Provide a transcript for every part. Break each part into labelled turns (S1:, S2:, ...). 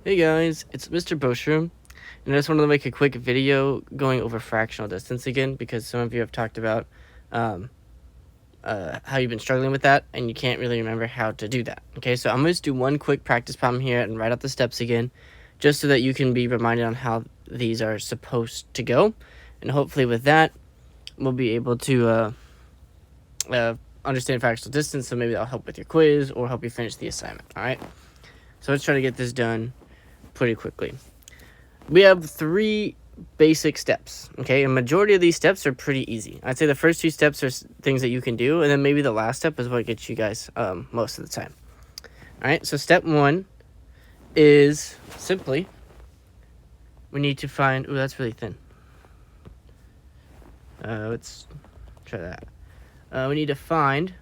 S1: Hey guys, it's Mr. Boshroom, and I just wanted to make a quick video going over fractional distance again because some of you have talked about how you've been struggling with that and you can't really remember how to do that. Okay, so I'm going to do one quick practice problem here and write out the steps again just so that you can be reminded on how these are supposed to go, and hopefully with that we'll be able to understand fractional distance, so maybe that'll help with your quiz or help you finish the assignment. Alright, so let's try to get this done pretty quickly. We have 3 basic steps, okay? A majority of these steps are pretty easy. I'd say the first 2 steps are things that you can do, and then maybe the last step is what gets you guys most of the time. All right, so step 1 is simply we need to find, ooh, that's really thin. Let's try that. We need to find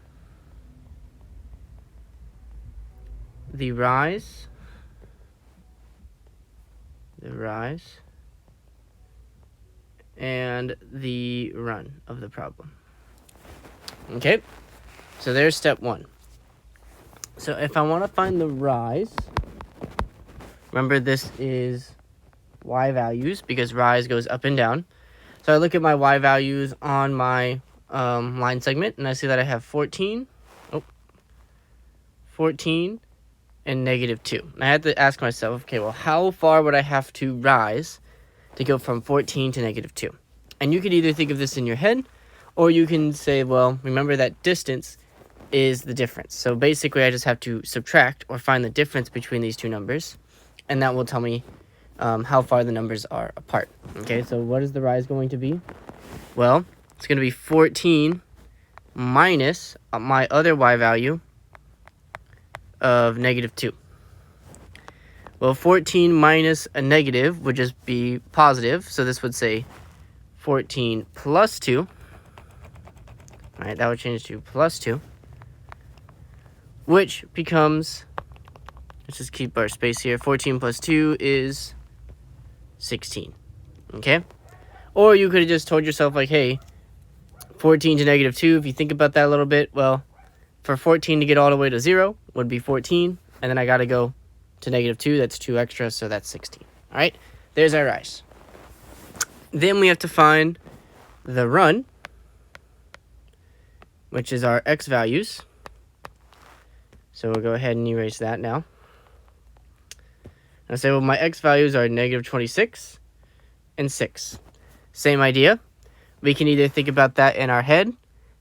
S1: the rise and the run of the problem. Okay, so there's step 1. So if I want to find the rise, remember this is y values because rise goes up and down. So I look at my y values on my line segment, and I see that I have 14, and -2. And I had to ask myself, okay, well, how far would I have to rise to go from 14 to -2? And you could either think of this in your head, or you can say, well, remember that distance is the difference. So basically, I just have to subtract or find the difference between these two numbers, and that will tell me how far the numbers are apart. Okay, so what is the rise going to be? Well, it's going to be 14 minus my other y value of -2. Well, 14 minus a negative would just be positive, so this would say 14 plus 2. All right, that would change to plus 2, which becomes, let's just keep our space here, 14 plus 2 is 16, okay? Or you could have just told yourself, like, hey, 14 to -2, if you think about that a little bit, well, for 14 to get all the way to 0 would be 14, and then I got to go to -2, that's 2 extra, so that's 16. All right, there's our rise. Then we have to find the run, which is our x values. So we'll go ahead and erase that now. I'll say, well, my x values are -26 and 6. Same idea. We can either think about that in our head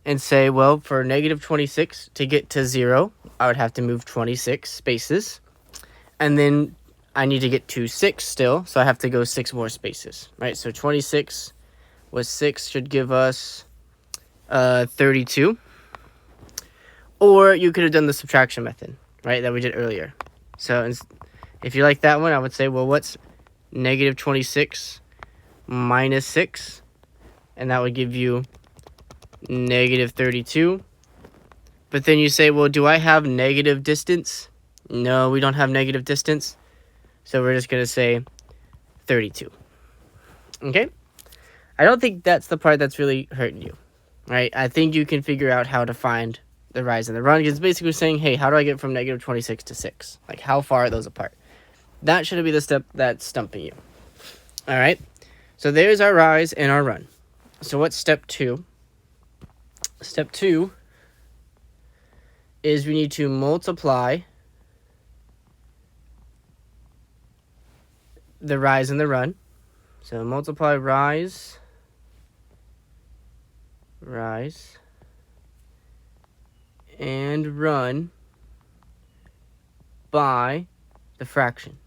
S1: and say, well, for -26 to get to 0, I would have to move 26 spaces. And then I need to get to 6 still, so I have to go 6 more spaces, right? So 26 was 6 should give us 32. Or you could have done the subtraction method, right, that we did earlier. So if you like that one, I would say, well, what's -26 minus 6? And that would give you -32. But then you say, well, do I have negative distance? No, we don't have negative distance. So we're just going to say 32. Okay? I don't think that's the part that's really hurting you, right? I think you can figure out how to find the rise and the run. It's basically saying, hey, how do I get from -26 to 6? Like, how far are those apart? That should be the step that's stumping you. All right? So there's our rise and our run. So what's step 2? Step 2 is we need to multiply the rise and the run. So multiply rise, and run by the fraction.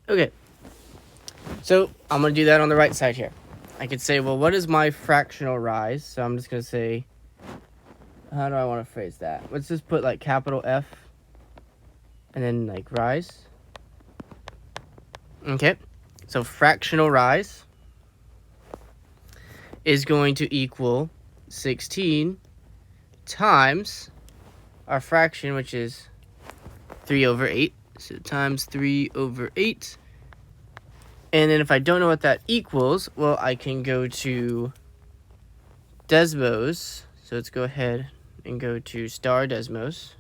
S1: Okay, so I'm going to do that on the right side here. I could say, well, what is my fractional rise? So I'm just going to say, how do I want to phrase that? Let's just put like capital F and then like rise. Okay, so fractional rise is going to equal 16 times our fraction, which is 3/8. So times 3/8 And then if I don't know what that equals, well, I can go to Desmos. So let's go ahead and go to star Desmos.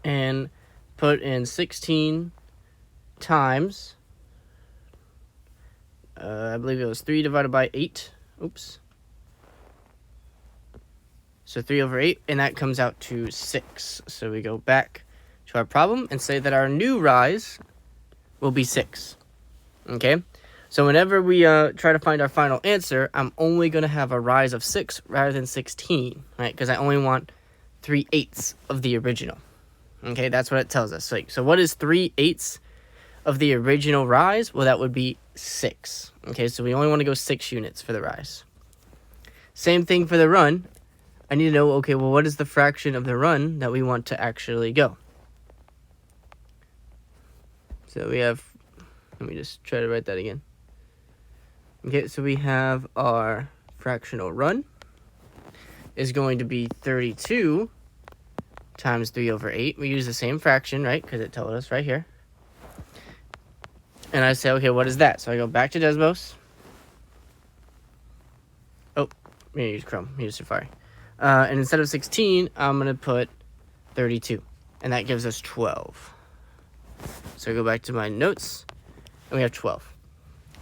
S1: And put in 16 times, I believe it was 3 divided by 8. Oops. So 3 over 8, and that comes out to 6. So we go back to our problem and say that our new rise will be 6. Okay? So whenever we try to find our final answer, I'm only going to have a rise of 6 rather than 16, right? Because I only want 3/8 of the original. Okay, that's what it tells us. So what is 3/8 of the original rise? Well, that would be 6. Okay, so we only want to go 6 units for the rise. Same thing for the run. I need to know, okay, well, what is the fraction of the run that we want to actually go? So we have, let me just try to write that again. Okay, so we have our fractional run is going to be 32 times 3 over 8. We use the same fraction, right? Because it tells us right here. And I say, okay, what is that? So I go back to Desmos. Oh, I'm going to use Chrome. Use Safari. And instead of 16, I'm going to put 32. And that gives us 12. So I go back to my notes. And we have 12.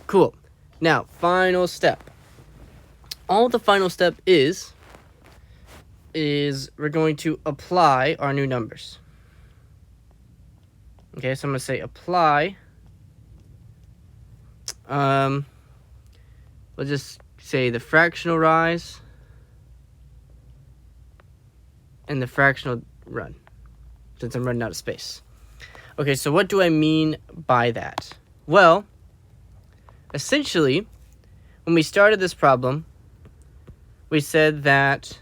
S1: Cool. Now, final step. All the final step is we're going to apply our new numbers. Okay, so I'm going to say apply. We'll just say the fractional rise and the fractional run, since I'm running out of space. Okay, so what do I mean by that? Well, essentially, when we started this problem, we said that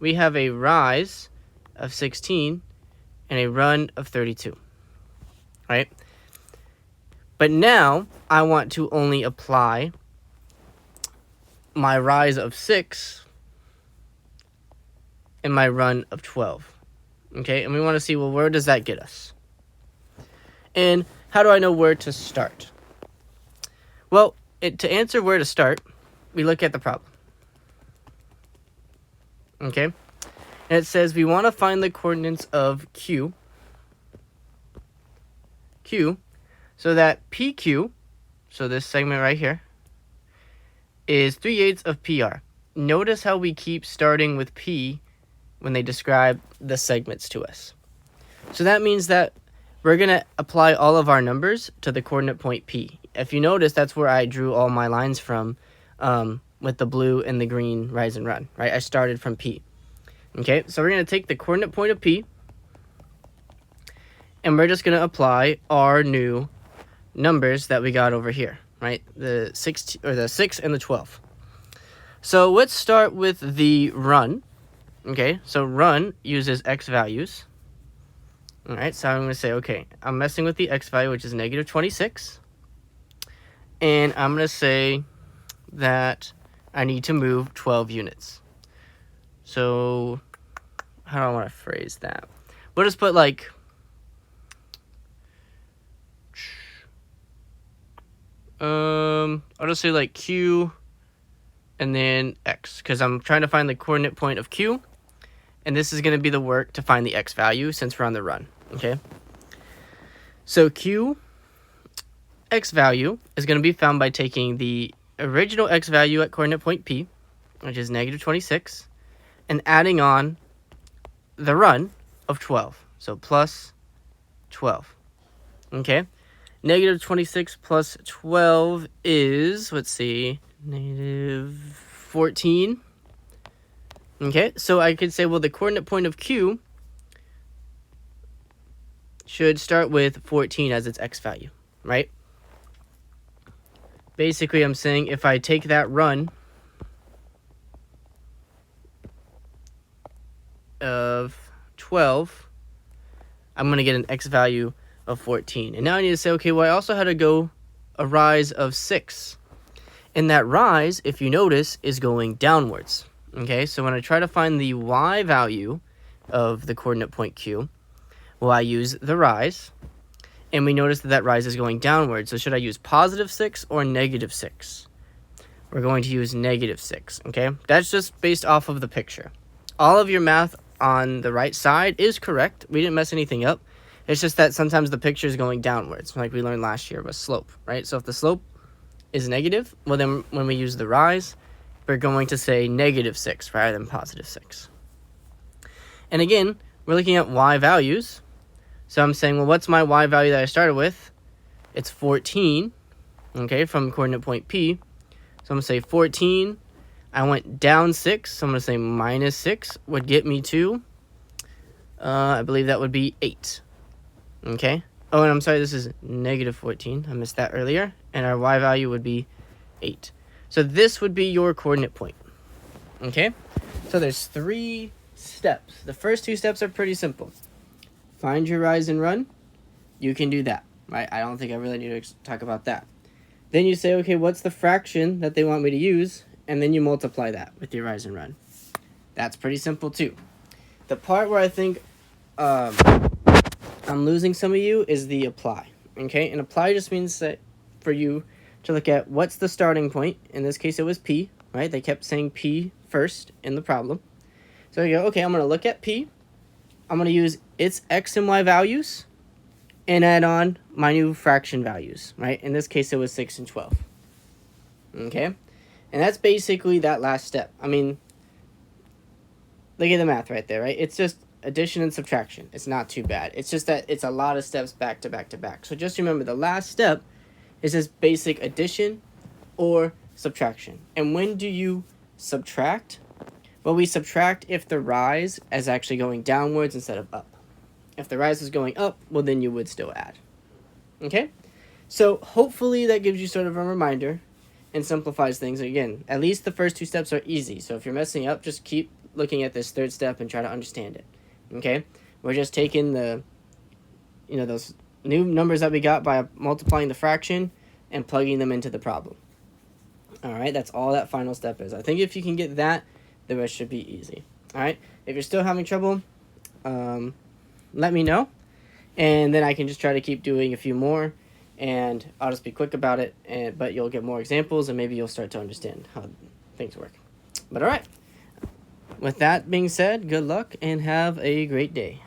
S1: we have a rise of 16 and a run of 32, right? But now I want to only apply my rise of 6 and my run of 12. Okay, and we want to see, well, where does that get us? And how do I know where to start? Well, to answer where to start, we look at the problem. Okay, and it says we want to find the coordinates of Q, so that PQ, so this segment right here, is 3/8 of PR. Notice how we keep starting with P when they describe the segments to us. So that means that we're going to apply all of our numbers to the coordinate point P. If you notice, that's where I drew all my lines from with the blue and the green rise and run, right? I started from P. Okay, so we're going to take the coordinate point of P, and we're just going to apply our new numbers that we got over here, right? The 6 and the 12. So let's start with the run. Okay, so run uses x values. All right, so I'm going to say, okay, I'm messing with the x value, which is negative 26. And I'm going to say that I need to move 12 units. So how do I want to phrase that? We'll just put like, I'll just say like Q and then X, because I'm trying to find the coordinate point of Q, and this is going to be the work to find the X value since we're on the run, okay? So Q X value is going to be found by taking the original X value at coordinate point P, which is negative 26, and adding on the run of 12, so plus 12, okay? Negative 26 plus 12 is, let's see, negative 14. Okay, so I could say, well, the coordinate point of Q should start with 14 as its X value, right? Basically, I'm saying if I take that run of 12, I'm going to get an X value of 14. And now I need to say, okay, well, I also had to go a rise of 6. And that rise, if you notice, is going downwards. Okay, so when I try to find the Y value of the coordinate point Q? Well, I use the rise, and we notice that that rise is going downward. So should I use positive 6 or negative 6? We're going to use negative 6, okay? That's just based off of the picture. All of your math on the right side is correct. We didn't mess anything up. It's just that sometimes the picture is going downwards, like we learned last year with slope, right? So if the slope is negative, well then when we use the rise, we're going to say negative 6 rather than positive 6. And again, we're looking at y values. So I'm saying, well, what's my y value that I started with? It's 14, okay, from coordinate point P. So I'm going to say 14. I went down 6, so I'm going to say minus 6 would get me to, I believe that would be 8. Okay? Oh, and I'm sorry, this is negative 14. I missed that earlier. And our y value would be 8. So this would be your coordinate point. Okay? So there's 3 steps. The first 2 steps are pretty simple. Find your rise and run. You can do that, right? I don't think I really need to talk about that. Then you say, okay, what's the fraction that they want me to use? And then you multiply that with your rise and run. That's pretty simple too. The part where I think I'm losing some of you is the apply. Okay, and apply just means that for you to look at what's the starting point. In this case, it was P, right? They kept saying P first in the problem. So you go, okay, I'm going to look at P. I'm going to use its X and Y values and add on my new fraction values, right? In this case, it was 6 and 12. Okay? And that's basically that last step. I mean, look at the math right there, right? It's just addition and subtraction. It's not too bad. It's just that it's a lot of steps back to back to back. So just remember the last step is just basic addition or subtraction. And when do you subtract? Well, we subtract if the rise is actually going downwards instead of up. If the rise is going up, well, then you would still add. Okay? So hopefully that gives you sort of a reminder and simplifies things. Again, at least the first 2 steps are easy. So if you're messing up, just keep looking at this 3rd step and try to understand it. Okay? We're just taking the, those new numbers that we got by multiplying the fraction and plugging them into the problem. All right? That's all that final step is. I think if you can get that, the rest should be easy. All right? If you're still having trouble, let me know, and then I can just try to keep doing a few more, and I'll just be quick about it, but you'll get more examples, and maybe you'll start to understand how things work. But all right, with that being said, good luck, and have a great day.